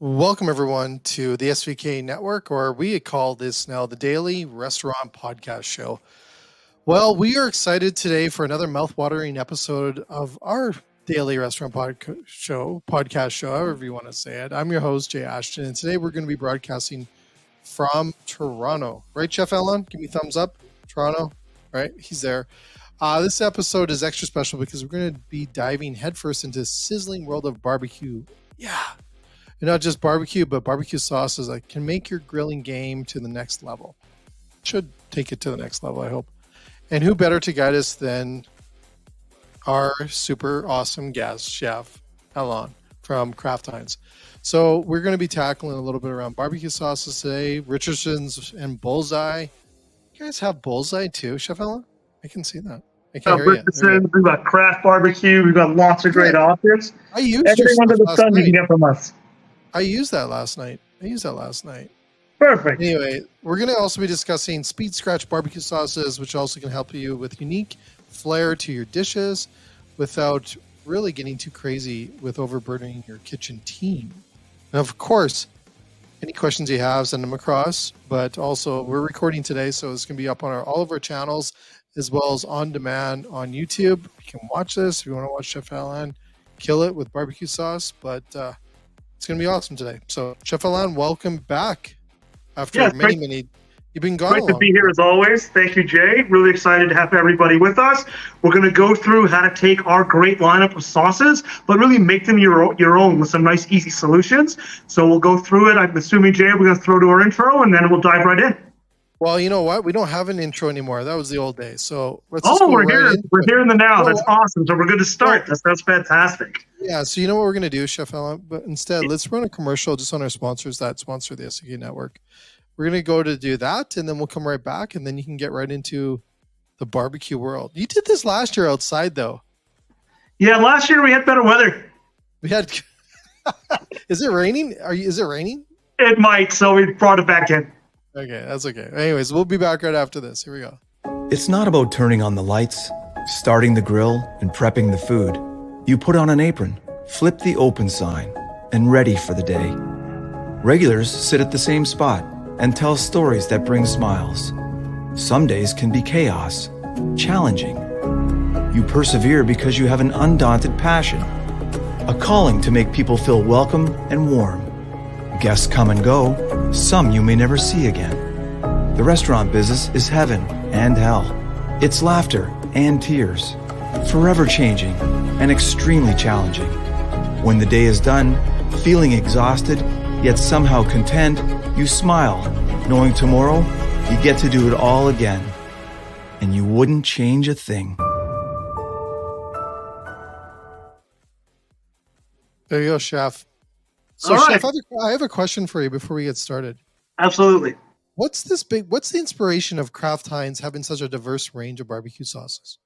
Welcome, everyone, to the SVK Network, or we call this now the Daily Restaurant Podcast Show. Well, we are excited today for another mouth-watering episode of our Daily Restaurant Podcast Show, however you want to say it. I'm your host, Jay Ashton, and today we're going to be broadcasting from Toronto. Right, Chef Alon? Give me a thumbs up. Toronto, right? He's there. This episode is extra special because we're going to be diving headfirst into the sizzling world of barbecue. Yeah. And not just barbecue, but barbecue sauces that can make your grilling game to the next level. Should take it to the next level, I hope. And who better to guide us than our super awesome guest, Chef Alon from Kraft Heinz. So we're going to be tackling a little bit around barbecue sauces today, Richardson's and Bullseye. You guys have Bullseye too, Chef Alon? I can see that. I can't hear Richardson, we've got Kraft Barbecue, we've got lots of great options. I used everything under the sun you can get from us. I used that last night. Perfect. Anyway, we're going to also be discussing speed scratch barbecue sauces, which also can help you with unique flair to your dishes without really getting too crazy with overburdening your kitchen team. And of course, any questions you have, send them across. But also, we're recording today, so it's going to be up on all of our channels, as well as on demand on YouTube. You can watch this if you want to watch Chef Alon kill it with barbecue sauce. But it's going to be awesome today. So, Chef Alon, welcome back after many. You've been gone. Great to be here as always. Thank you, Jay. Really excited to have everybody with us. We're going to go through how to take our great lineup of sauces, but really make them your own with some nice, easy solutions. So we'll go through it. I'm assuming, Jay, we're going to throw to our intro, and then we'll dive right in. Well, you know what? We don't have an intro anymore. That was the old days. So let's we're here. We're here in the now. That's awesome. So we're good to start. That sounds fantastic. Yeah. So you know what we're going to do, Chef Alon? But instead, let's run a commercial just on our sponsors that sponsor the SVK Network. We're going to go to do that, and then we'll come right back, and then you can get right into the barbecue world. You did this last year outside, though. Yeah, last year we had better weather. We had. Is it raining? Is it raining? It might, so we brought it back in. Okay, that's okay. Anyways, we'll be back right after this. Here we go. It's not about turning on the lights, starting the grill, and prepping the food. You put on an apron, flip the open sign, and ready for the day. Regulars sit at the same spot and tell stories that bring smiles. Some days can be chaos, challenging. You persevere because you have an undaunted passion, a calling to make people feel welcome and warm. Guests come and go, some you may never see again. The restaurant business is heaven and hell. It's laughter and tears, forever changing and extremely challenging. When the day is done, feeling exhausted, yet somehow content, you smile, knowing tomorrow you get to do it all again. And you wouldn't change a thing. There you go, Chef. So, Chef, I have a question for you before we get started. Absolutely. What's the inspiration of Kraft Heinz having such a diverse range of barbecue sauces?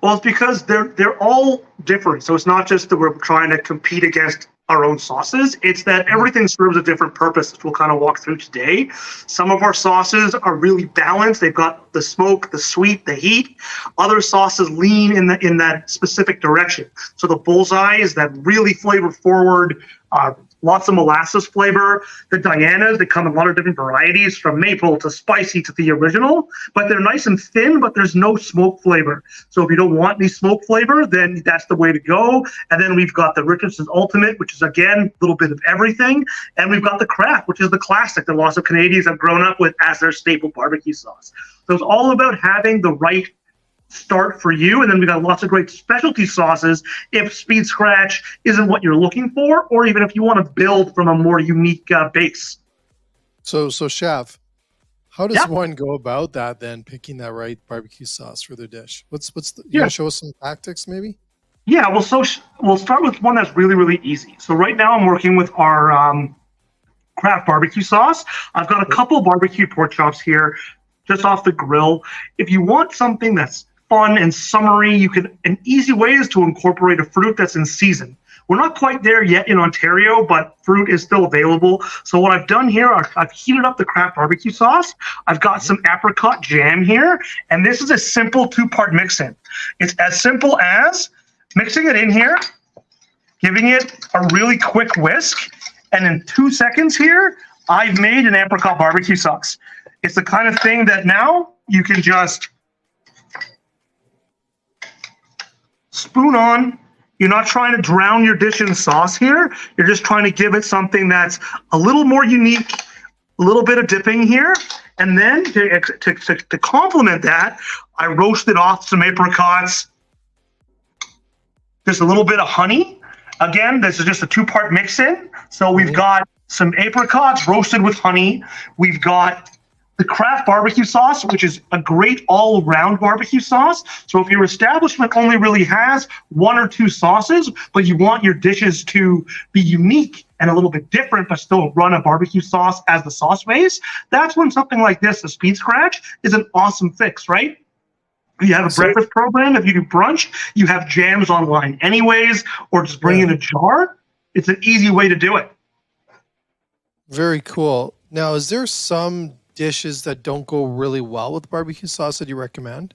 Well, it's because they're all different. So it's not just that we're trying to compete against our own sauces. It's that everything serves a different purpose, which we'll kind of walk through today. Some of our sauces are really balanced. They've got the smoke, the sweet, the heat. Other sauces lean in that specific direction. So the Bullseye is that really flavor forward, lots of molasses flavor. The Dianas, they come in a lot of different varieties, from maple to spicy to the original, but they're nice and thin, but there's no smoke flavor. So if you don't want any smoke flavor, then that's the way to go. And then we've got the Richardson's Ultimate, which is, again, a little bit of everything. And we've got the Kraft, which is the classic that lots of Canadians have grown up with as their staple barbecue sauce. So it's all about having the right start for you, and then we got lots of great specialty sauces if speed scratch isn't what you're looking for, or even if you want to build from a more unique base. So Chef, how does one go about that then, picking that right barbecue sauce for their dish? You gonna show us some tactics maybe? Yeah, well, so we'll start with one that's really, really easy. So right now I'm working with our Kraft barbecue sauce. I've got a couple barbecue pork chops here just off the grill. If you want something that's fun and summery, an easy way is to incorporate a fruit that's in season. We're not quite there yet in Ontario, but fruit is still available. So what I've done here, I've heated up the Kraft barbecue sauce. I've got some apricot jam here, and this is a simple 2-part mix-in. It's as simple as mixing it in here, giving it a really quick whisk, And in 2 seconds here, I've made an apricot barbecue sauce. It's the kind of thing that now you can just spoon on. You're not trying to drown your dish in sauce here. You're just trying to give it something that's a little more unique, a little bit of dipping here. And then to complement that, I roasted off some apricots, just a little bit of honey. Again, this is just a 2-part mix-in. So we've got some apricots roasted with honey. We've got the Kraft barbecue sauce, which is a great all-around barbecue sauce. So if your establishment only really has 1 or 2 sauces, but you want your dishes to be unique and a little bit different, but still run a barbecue sauce as the sauce base, that's when something like this, the Speed Scratch, is an awesome fix, right? If you have a breakfast program, if you do brunch, you have jams online anyways, or just bring in a jar. It's an easy way to do it. Very cool. Now, is there some dishes that don't go really well with barbecue sauce that you recommend?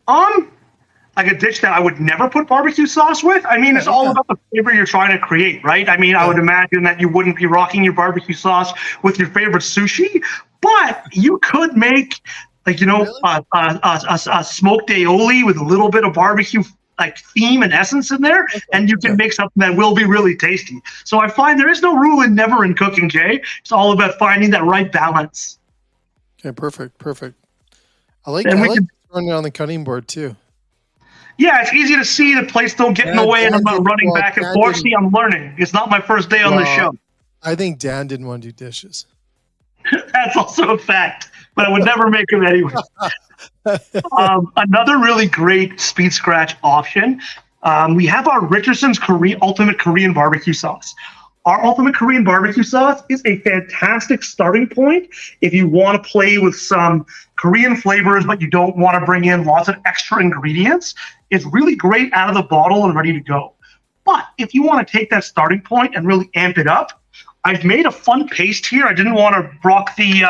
Like a dish that I would never put barbecue sauce with. I mean, it's all about the flavor you're trying to create, right? I mean, I would imagine that you wouldn't be rocking your barbecue sauce with your favorite sushi, but you could make, like, you know, a smoked aioli with a little bit of barbecue like theme and essence in there, and you can make something that will be really tasty. So I find there is no rule in never in cooking, Jay. It's all about finding that right balance. Okay, perfect. I like throwing it on the cutting board too. Yeah, it's easy to see. The plates don't get in the way, and I'm not running back and forth. See, I'm learning. It's not my first day on the show. I think Dan didn't want to do dishes. That's also a fact, but I would never make them anyway. Another really great Speed Scratch option, we have our Richardson's Ultimate Korean Barbecue Sauce. Our Ultimate Korean Barbecue Sauce is a fantastic starting point if you want to play with some Korean flavors, but you don't want to bring in lots of extra ingredients. It's really great out of the bottle and ready to go. But if you want to take that starting point and really amp it up, I've made a fun paste here. I didn't want to rock the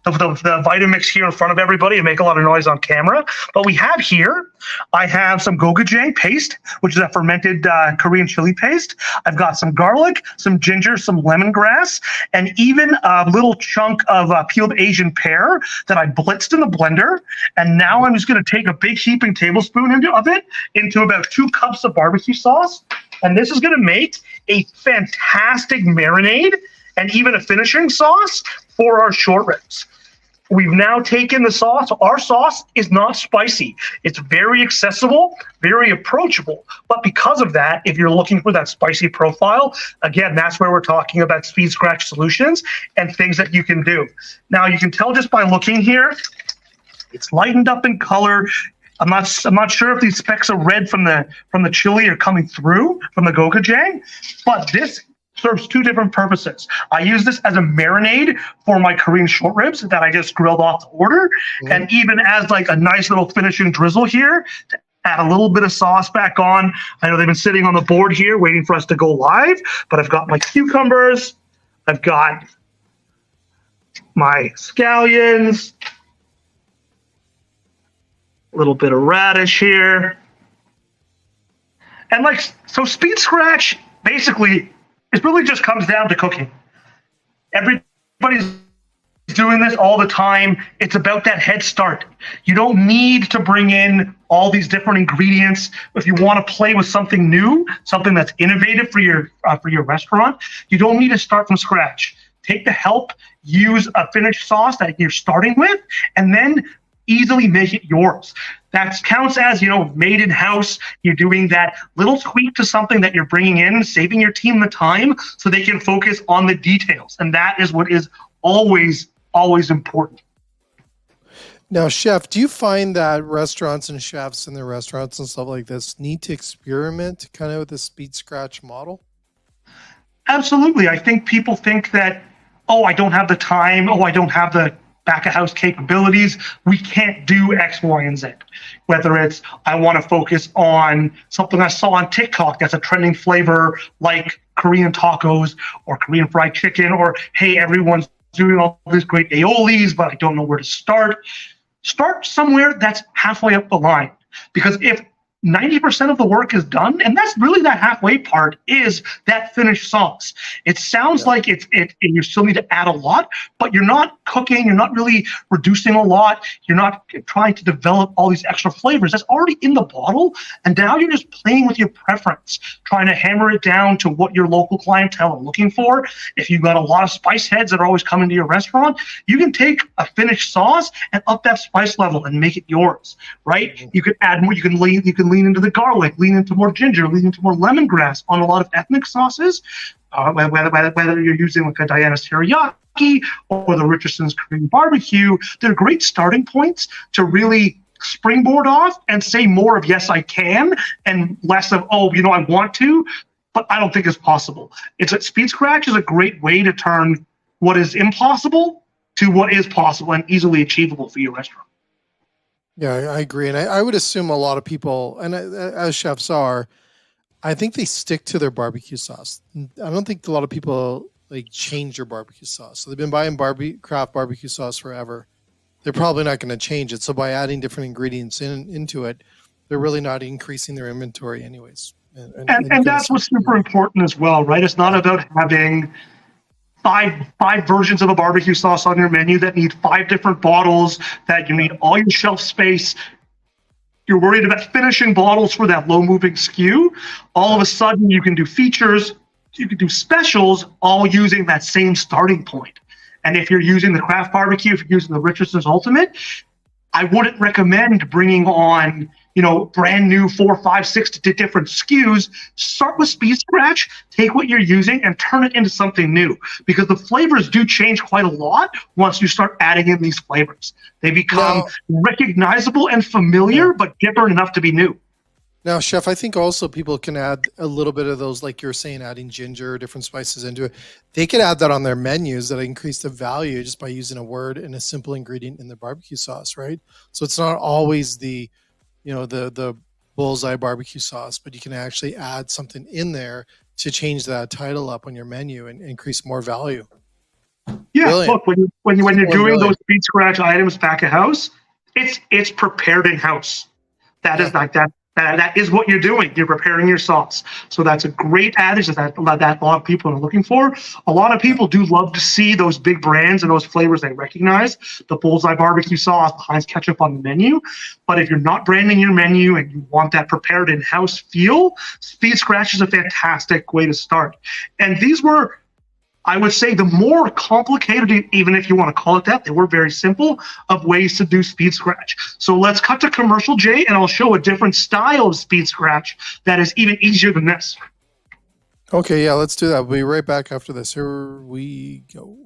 Vitamix here in front of everybody and make a lot of noise on camera. But we have here, I have some gochujang paste, which is a fermented Korean chili paste. I've got some garlic, some ginger, some lemongrass, and even a little chunk of peeled Asian pear that I blitzed in the blender. And now I'm just going to take a big heaping tablespoon of it into about 2 cups of barbecue sauce. And this is going to make a fantastic marinade and even a finishing sauce for our short ribs. We've now taken the sauce. Our sauce is not spicy. It's very accessible, very approachable. But because of that, if you're looking for that spicy profile, again, that's where we're talking about Speed Scratch solutions and things that you can do. Now, you can tell just by looking here, it's lightened up in color. I'm not sure if these specks of red from the chili are coming through from the gochujang, but this serves 2 different purposes. I use this as a marinade for my Korean short ribs that I just grilled off the order, and even as like a nice little finishing drizzle here to add a little bit of sauce back on. I know they've been sitting on the board here waiting for us to go live, but I've got my cucumbers, I've got my scallions, a little bit of radish here. And so Speed Scratch basically, it really just comes down to cooking. Everybody's doing this all the time. It's about that head start. You don't need to bring in all these different ingredients. If you want to play with something new, something that's innovative for your restaurant, you don't need to start from scratch. Take the help, use a finished sauce that you're starting with, and then easily make it yours. That counts as, made in house. You're doing that little tweak to something that you're bringing in, saving your team the time so they can focus on the details. And that is what is always important. Now, chef, do you find that restaurants and chefs in their restaurants and stuff like this need to experiment kind of with the Speed Scratch model? Absolutely. I think people think that, I don't have the time. I don't have the back of house capabilities. We can't do X, Y, and Z. Whether it's, I want to focus on something I saw on TikTok that's a trending flavor like Korean tacos or Korean fried chicken, or, hey, everyone's doing all these great aiolis, but I don't know where to start. Start somewhere that's halfway up the line. Because if 90% of the work is done, and that's really that halfway part is that finished sauce. It sounds like you still need to add a lot, but you're not cooking, you're not really reducing a lot, you're not trying to develop all these extra flavors. That's already in the bottle, and now you're just playing with your preference, trying to hammer it down to what your local clientele are looking for. If you've got a lot of spice heads that are always coming to your restaurant, you can take a finished sauce and up that spice level and make it yours, right? You can add more, you can lean into the garlic, lean into more ginger, lean into more lemongrass on a lot of ethnic sauces, whether you're using like a Diana's teriyaki or the Richardson's Korean barbecue. They're great starting points to really springboard off and say more of yes I can and less of I want to, but I don't think it's possible. Speed Scratch is a great way to turn what is impossible to what is possible and easily achievable for your restaurant. Yeah, I agree. And I would assume a lot of people, and as chefs are, I think they stick to their barbecue sauce. I don't think a lot of people like change their barbecue sauce. So they've been buying craft barbecue sauce forever. They're probably not going to change it. So by adding different ingredients into it, they're really not increasing their inventory anyways. And that's what's super important as well, right? It's not about having five versions of a barbecue sauce on your menu that need 5 different bottles, that you need all your shelf space. You're worried about finishing bottles for that low-moving SKU. All of a sudden, you can do features, you can do specials, all using that same starting point. And if you're using the craft barbecue, if you're using the Richardson's Ultimate, I wouldn't recommend bringing on brand new 4, 5, 6 different SKUs. Start with Speed Scratch, take what you're using and turn it into something new, because the flavors do change quite a lot once you start adding in these flavors. They become recognizable and familiar, but different enough to be new. Now, Chef, I think also people can add a little bit of those, like you're saying, adding ginger, different spices into it. They could add that on their menus that increase the value just by using a word and a simple ingredient in the barbecue sauce, right? So it's not always the bullseye barbecue sauce, but you can actually add something in there to change that title up on your menu and increase more value. Yeah, brilliant. Look, when you're doing those Speed Scratch items back at house, it's prepared in house. That is like that. That is what you're doing. You're preparing your sauce. So that's a great adage that a lot of people are looking for. A lot of people do love to see those big brands and those flavors they recognize. The Bullseye barbecue sauce, the Heinz ketchup on the menu. But if you're not branding your menu and you want that prepared in-house feel, Speed Scratch is a fantastic way to start. And these were, I would say, the more complicated, even if you want to call it that, they were very simple, of ways to do Speed Scratch. So let's cut to commercial, Jay, and I'll show a different style of Speed Scratch that is even easier than this. Okay, yeah, let's do that. We'll be right back after this. Here we go.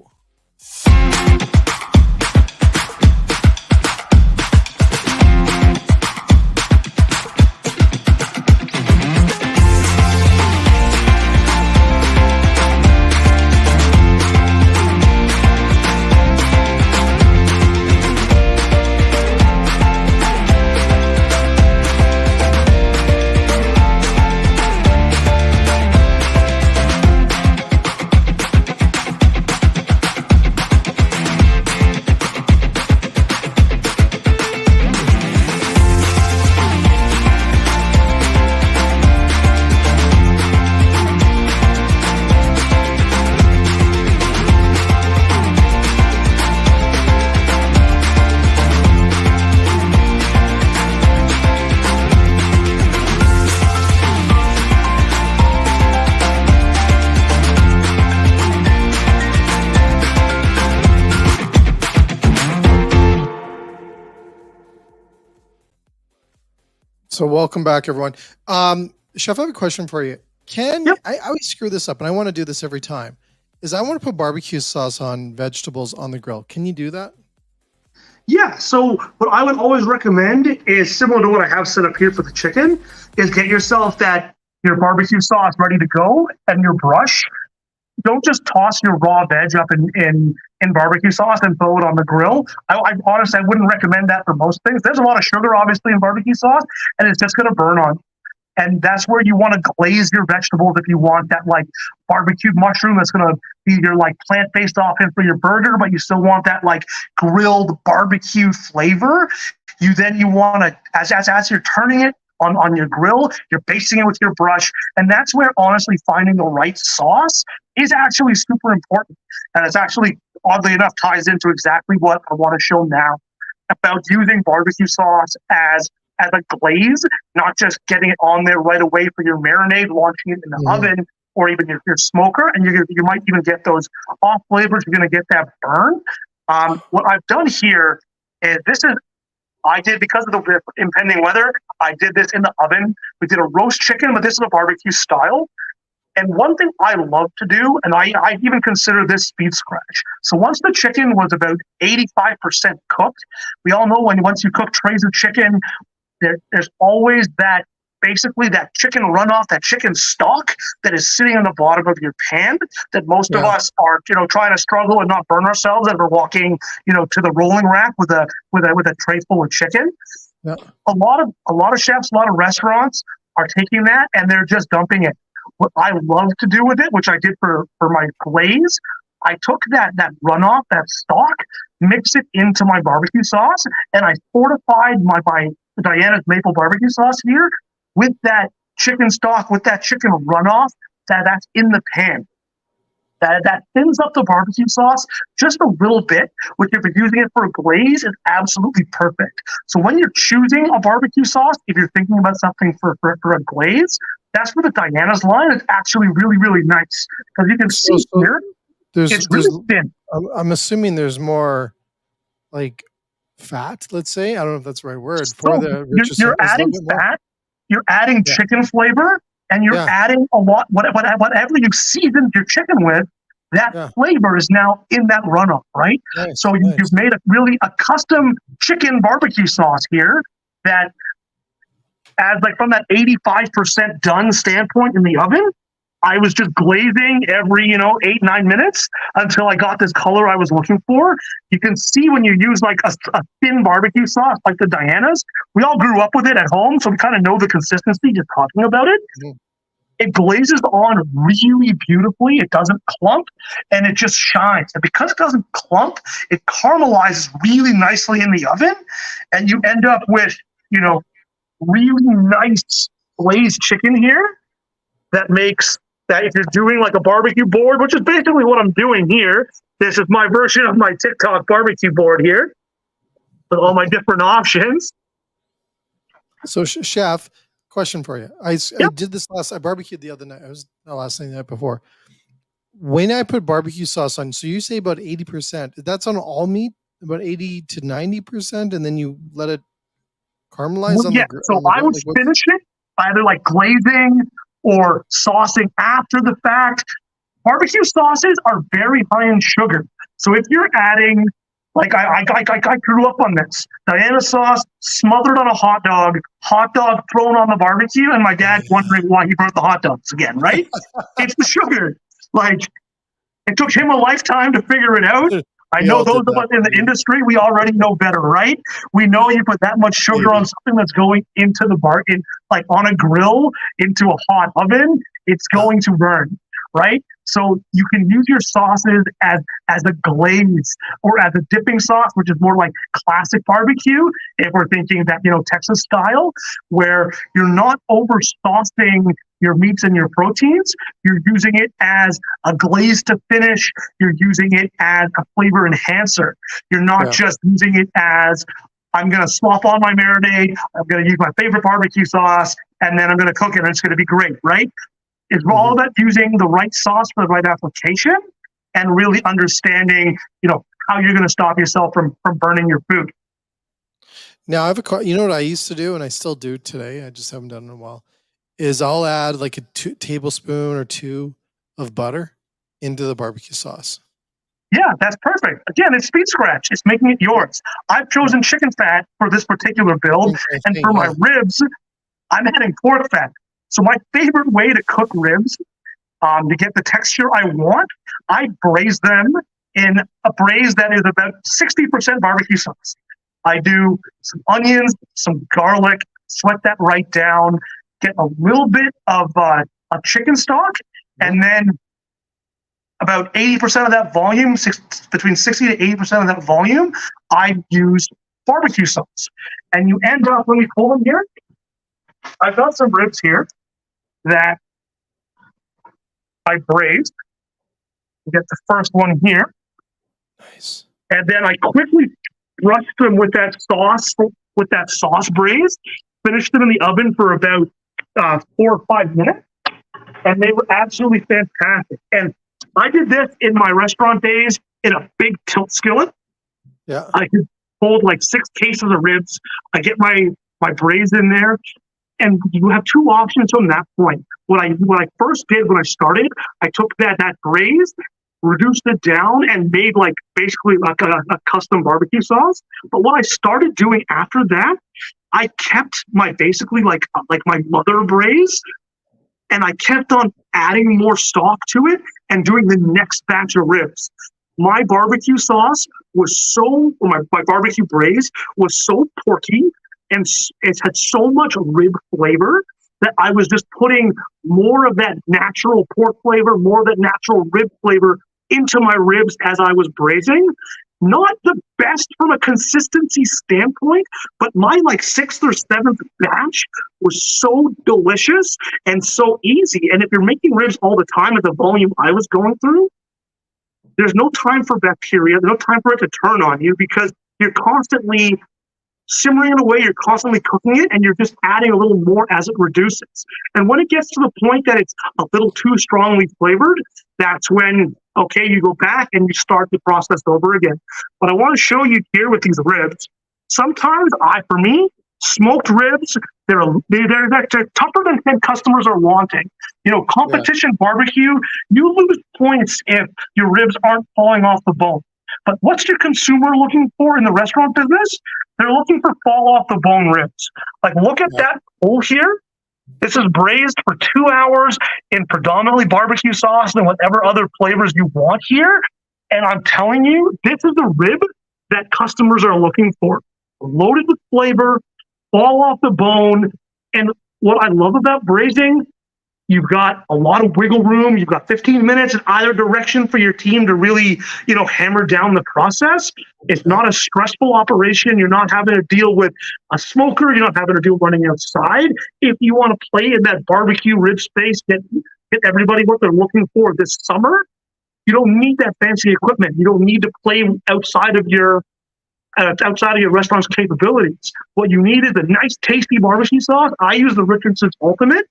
So welcome back, everyone. Chef, I have a question for you. I always screw this up, and I want to do this every time, I want to put barbecue sauce on vegetables on the grill. Can you do that? Yeah, so what I would always recommend is similar to what I have set up here for the chicken, is get yourself your barbecue sauce ready to go and your brush. Don't just toss your raw veg up in barbecue sauce and throw it on the grill. I honestly, I wouldn't recommend that for most things. There's a lot of sugar, obviously, in barbecue sauce, and it's just going to burn on you. And that's where you want to glaze your vegetables if you want that barbecued mushroom that's going to be your plant-based offering for your burger, but you still want that grilled barbecue flavor. You want to, as you're turning it on your grill. You're basting it with your brush. And that's where, honestly, finding the right sauce is actually super important. And it's actually, oddly enough, ties into exactly what I want to show now about using barbecue sauce as a glaze, not just getting it on there right away for your marinade, launching it in the oven or even your smoker, and you might even get those off flavors. You're going to get that burn. What I've done here is I did, because of the impending weather, I did this in the oven. We did a roast chicken, but this is a barbecue style. And one thing I love to do, and I even consider this speed scratch. So once the chicken was about 85% cooked, we all know once you cook trays of chicken, there's always that chicken runoff, that chicken stock that is sitting on the bottom of your pan that most of us are, trying to struggle and not burn ourselves as we're walking, to the rolling rack with a tray full of chicken. Yeah. A lot of chefs, a lot of restaurants are taking that and they're just dumping it. What I love to do with it, which I did for my glaze, I took that runoff, that stock, mixed it into my barbecue sauce, and I fortified my Diana's maple barbecue sauce here with that chicken stock, with that chicken runoff that's in the pan. That thins up the barbecue sauce just a little bit, which if you're using it for a glaze is absolutely perfect. So when you're choosing a barbecue sauce, if you're thinking about something for a glaze, that's where the Diana's line is actually really, really nice. Because you can see here, it's really thin. I'm assuming there's more like fat, let's say. I don't know if that's the right word. You're adding fat, you're adding chicken flavor, and you're adding a lot, whatever you seasoned your chicken with, that flavor is now in that runoff, right? Nice, so you've made a custom chicken barbecue sauce here that, as like from that 85% done standpoint in the oven, I was just glazing every 8-9 minutes until I got this color I was looking for. You can see when you use like a thin barbecue sauce like the Diana's, we all grew up with it at home, so we kind of know the consistency just talking about it. It glazes on really beautifully. It doesn't clump, and it just shines. And because it doesn't clump, it caramelizes really nicely in the oven, and you end up with really nice glazed chicken here that makes that, if you're doing like a barbecue board, which is basically what I'm doing here. This is my version of my TikTok barbecue board here with all my different options. So chef, question for you. I did this I barbecued the other night. It was not last night, the night before. When I put barbecue sauce on, so you say about 80%, that's on all meat, about 80 to 90%, and then you let it caramelize on the grill? So I would finish it either like glazing or saucing after the fact. Barbecue sauces are very high in sugar. So if you're adding, like I grew up on this, Diana sauce smothered on a hot dog thrown on the barbecue, and my dad wondering why he burnt the hot dogs again, right? It's the sugar. Like, it took him a lifetime to figure it out. I know those of us in the industry, we already know better, right? We know you put that much sugar on something that's going into the bargain, like on a grill, into a hot oven, it's going to burn, right? So you can use your sauces as a glaze or as a dipping sauce, which is more like classic barbecue, if we're thinking that, Texas style, where you're not over saucing your meats and your proteins. You're using it as a glaze to finish. You're using it as a flavor enhancer. You're not just using it as, I'm going to slop on my marinade, I'm going to use my favorite barbecue sauce, and then I'm going to cook it and it's going to be great, right? It's all about using the right sauce for the right application and really understanding, how you're going to stop yourself from burning your food. Now, I have what I used to do, and I still do today, I just haven't done it in a while, is I'll add like a tablespoon or 2 of butter into the barbecue sauce. Yeah, that's perfect. Again, it's speed scratch. It's making it yours. I've chosen chicken fat for this particular build, and for my ribs, I'm adding pork fat. So my favorite way to cook ribs, to get the texture I want, I braise them in a braise that is about 60% barbecue sauce. I do some onions, some garlic, sweat that right down, get a little bit of chicken stock, and then about 80% of that volume, between 60 to 80% of that volume, I use barbecue sauce. And you end up, let me pull them here. I've got some ribs here that I braised. Get the first one here. Nice. And then I quickly brushed them with that sauce braise, finished them in the oven for about 4 or 5 minutes, and they were absolutely fantastic. And I did this in my restaurant days in a big tilt skillet. Yeah. I could hold like 6 cases of ribs. I get my braise in there, and you have 2 options from that point. What I first did when I started, I took that braise, reduced it down, and made like basically like a custom barbecue sauce. But what I started doing after that, I kept my basically like my mother braise, and I kept on adding more stock to it and doing the next batch of ribs. My barbecue sauce my barbecue braise was so porky, and it had so much rib flavor that I was just putting more of that natural pork flavor, more of that natural rib flavor into my ribs as I was braising. Not the best from a consistency standpoint, but my like 6th or 7th batch was so delicious and so easy. And if you're making ribs all the time at the volume I was going through, there's no time for bacteria, there's no time for it to turn on you, because you're constantly simmering it away, you're constantly cooking it, and you're just adding a little more as it reduces. And when it gets to the point that it's a little too strongly flavored, that's when, okay, you go back and you start the process over again. But I want to show you here with these ribs, sometimes for me, smoked ribs, they're tougher than customers are wanting. Competition barbecue, you lose points if your ribs aren't falling off the bone. But what's your consumer looking for in the restaurant business? They're looking for fall off the bone ribs. Like, look at that hole here. This is braised for 2 hours in predominantly barbecue sauce and whatever other flavors you want here. And I'm telling you, this is the rib that customers are looking for. Loaded with flavor, fall off the bone. And what I love about braising, you've got a lot of wiggle room. You've got 15 minutes in either direction for your team to really, hammer down the process. It's not a stressful operation. You're not having to deal with a smoker. You're not having to deal running outside. If you want to play in that barbecue rib space, get everybody what they're looking for this summer, you don't need that fancy equipment. You don't need to play outside of your restaurant's capabilities. What you need is a nice, tasty barbecue sauce. I use the Richardson's Ultimate,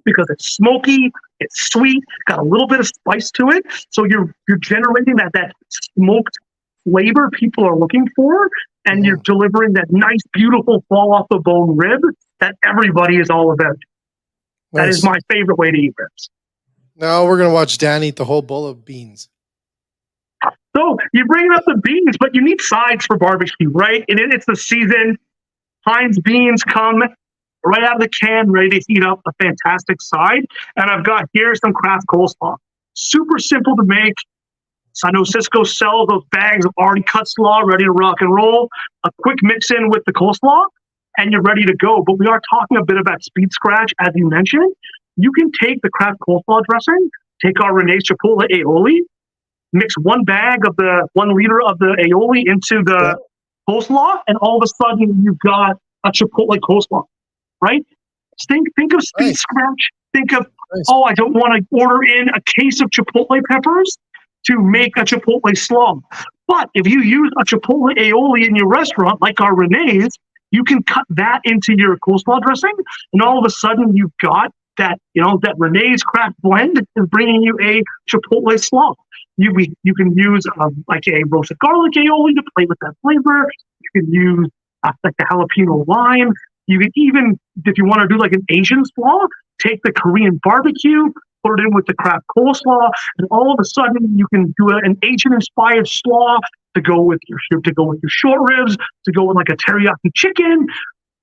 because it's smoky, it's sweet, got a little bit of spice to it. So you're generating that smoked flavor people are looking for, and you're delivering that nice, beautiful fall off the bone rib that everybody is all about. Nice. That is my favorite way to eat ribs. Now we're going to watch Dan eat the whole bowl of beans. So you're bringing up the beans, but you need sides for barbecue, right? And it's the season. Heinz beans come right out of the can, ready to heat up a fantastic side. And I've got here some Kraft coleslaw. Super simple to make. So I know Cisco sells those bags of already cut slaw, ready to rock and roll. A quick mix in with the coleslaw, and you're ready to go. But we are talking a bit about speed scratch, as you mentioned. You can take the Kraft coleslaw dressing, take our Renee's Chipotle aioli, mix 1 bag of the 1 liter of the aioli into the coleslaw, and all of a sudden you've got a Chipotle coleslaw. Right? Think of speed scratch. Think of, I don't want to order in a case of Chipotle peppers to make a Chipotle slaw. But if you use a Chipotle aioli in your restaurant, like our Renee's, you can cut that into your coleslaw dressing, and all of a sudden you've got that, that Renee's Kraft blend is bringing you a Chipotle slaw. You can use like a roasted garlic aioli to play with that flavor. You can use like the jalapeno lime. You can even, if you want to do like an Asian slaw, take the Korean barbecue, put it in with the Kraft coleslaw, and all of a sudden you can do an Asian-inspired slaw to go with your short ribs, to go with like a teriyaki chicken.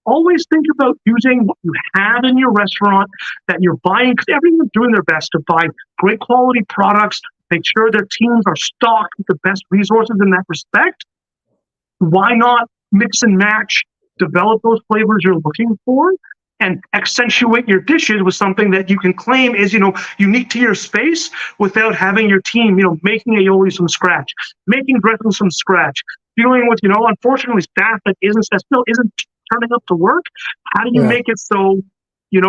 Always think about using what you have in your restaurant that you're buying, because everyone's doing their best to buy great quality products, make sure their teams are stocked with the best resources in that respect. Why not mix and match? Develop those flavors you're looking for, and accentuate your dishes with something that you can claim is, unique to your space, without having your team, making aioli from scratch, making dressings from scratch, dealing with, unfortunately, staff that still isn't turning up to work? How do you make it so, your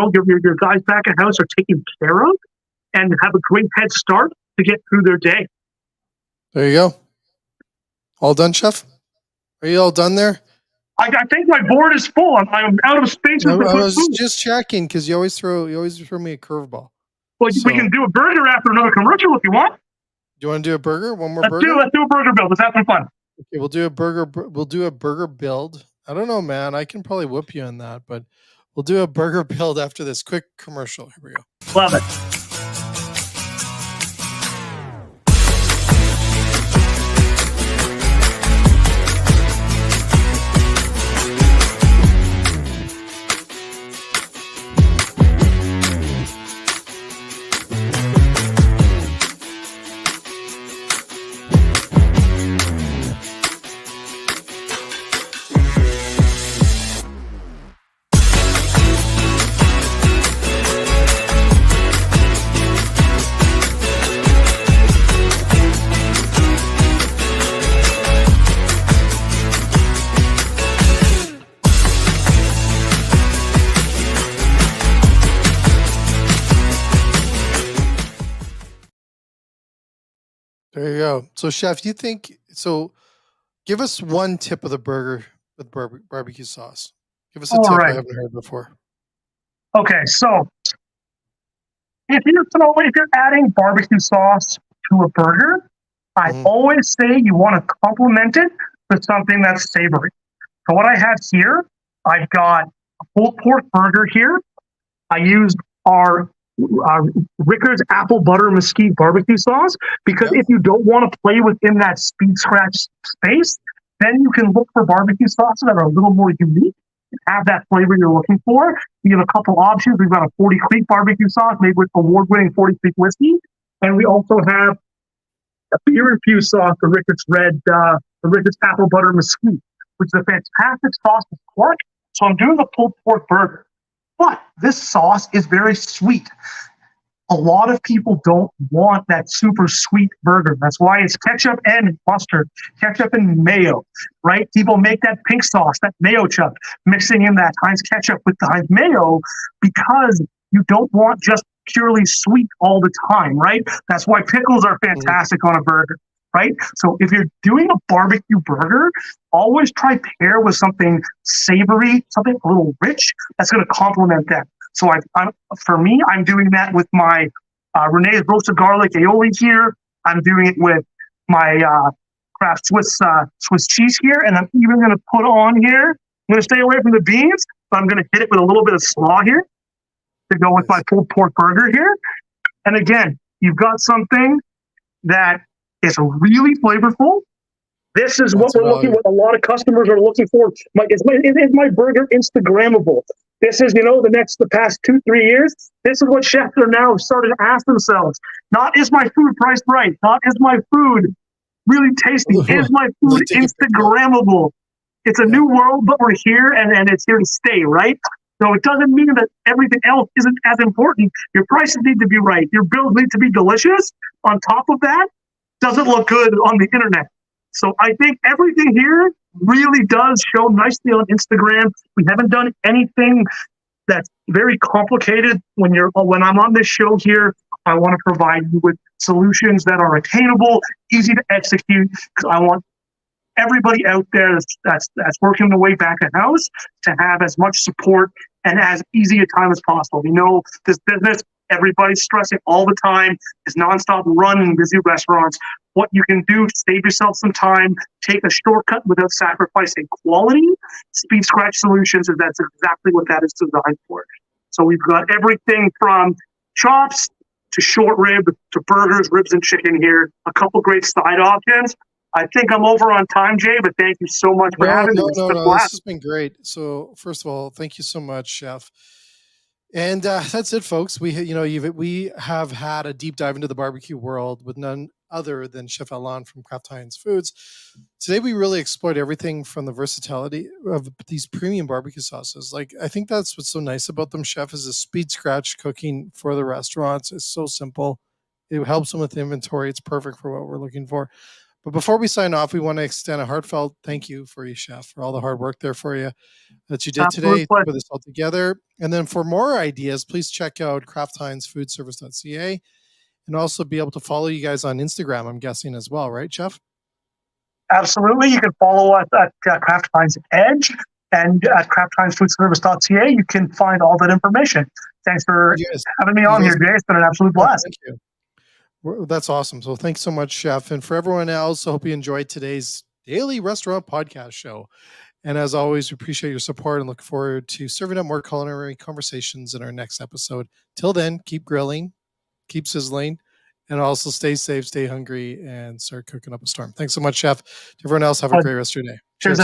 guys back at house are taken care of and have a great head start to get through their day? There you go. All done, Chef? Are you all done there? I think my board is full. I'm out of spaces to put I was food. just checking because you always throw me a curveball. Well, we can do a burger after another commercial if you want. Do you want to do a burger? One more Let's burger? Let's do a burger build. Let's have some fun. Okay, we'll do a burger. We'll do a burger build. I don't know, man. I can probably whoop you on that, but we'll do a burger build after this quick commercial. Here we go. Love it. There you go. So, Chef, you think so? Give us one tip of the burger with barbecue sauce. Give us a tip I haven't heard before. Okay, so if you're adding barbecue sauce to a burger, I always say you want to complement it with something that's savory. So what I have here, I've got a pulled pork burger here. I used our Rickard's apple butter mesquite barbecue sauce because if you don't want to play within that speed scratch space, then you can look for barbecue sauces that are a little more unique and have that flavor you're looking for. We have a couple options. We've got a 40 Creek barbecue sauce made with award-winning 40 Creek whiskey, and we also have a beer-infused sauce, the Rickard's apple butter mesquite, which is a fantastic sauce with pork. So I'm doing a pulled pork burger. But this sauce is very sweet. A lot of people don't want that super sweet burger. That's why it's ketchup and mustard, ketchup and mayo, right? People make that pink sauce, that mayo chup, mixing in that Heinz ketchup with the Heinz mayo because you don't want just purely sweet all the time, right? That's why pickles are fantastic on a burger, right? So if you're doing a barbecue burger, always try pair with something savory, something a little rich that's going to complement that. So for me, I'm doing that with my Renee's roasted garlic aioli here. I'm doing it with my Kraft Swiss cheese here, and I'm even going to put on here. I'm going to stay away from the beans, but I'm going to hit it with a little bit of slaw here to go with my pulled pork burger here. And again, you've got something that is really flavorful. This is what a lot of customers are looking for. Is my burger Instagrammable? This is, the past 2-3 years, this is what chefs are now starting to ask themselves. Not is my food priced right? Not is my food really tasty? Is my food Instagrammable? It's a new world, but we're here and it's here to stay, right? So it doesn't mean that everything else isn't as important. Your prices need to be right. Your bills need to be delicious. On top of that, doesn't look good on the internet. So I think everything here really does show nicely on Instagram. We haven't done anything that's very complicated. When I'm on this show here, I want to provide you with solutions that are attainable, easy to execute, because I want everybody out there that's working their way back at house to have as much support and as easy a time as possible. We know this business, everybody's stressing all the time. It's nonstop run in busy restaurants. What you can do to save yourself some time, take a shortcut without sacrificing quality. Speed Scratch Solutions, and that's exactly what that is designed for. So we've got everything from chops to short rib to burgers, ribs, and chicken here. A couple great side options. I think I'm over on time, Jay, but thank you so much for having me. No, this has been great. So first of all, thank you so much, Chef. And that's it, folks. We have had a deep dive into the barbecue world with none other than Chef Alon from Kraft Heinz Foods. Today, we really explored everything from the versatility of these premium barbecue sauces. Like, I think that's what's so nice about them, Chef, is the speed scratch cooking for the restaurants. It's so simple. It helps them with inventory. It's perfect for what we're looking for. But before we sign off, we want to extend a heartfelt thank you for you, Chef, for all the hard work there for you that you did Absolute today to pleasure. put this all together. And then for more ideas, please check out craftheinzfoodservice.ca and also be able to follow you guys on Instagram, I'm guessing as well, right, Chef? Absolutely. You can follow us at Kraft Heinz Edge and at craftheinzfoodservice.ca. You can find all that information. Thanks for having me on here, Jay. It's been an absolute blast. Thank you. Well, that's awesome. So thanks so much, Chef. And for everyone else, I hope you enjoyed today's daily restaurant podcast show. And as always, we appreciate your support and look forward to serving up more culinary conversations in our next episode. Till then, keep grilling, keep sizzling, and also stay safe, stay hungry, and start cooking up a storm. Thanks so much, Chef. To everyone else, have a great rest of your day. Cheers.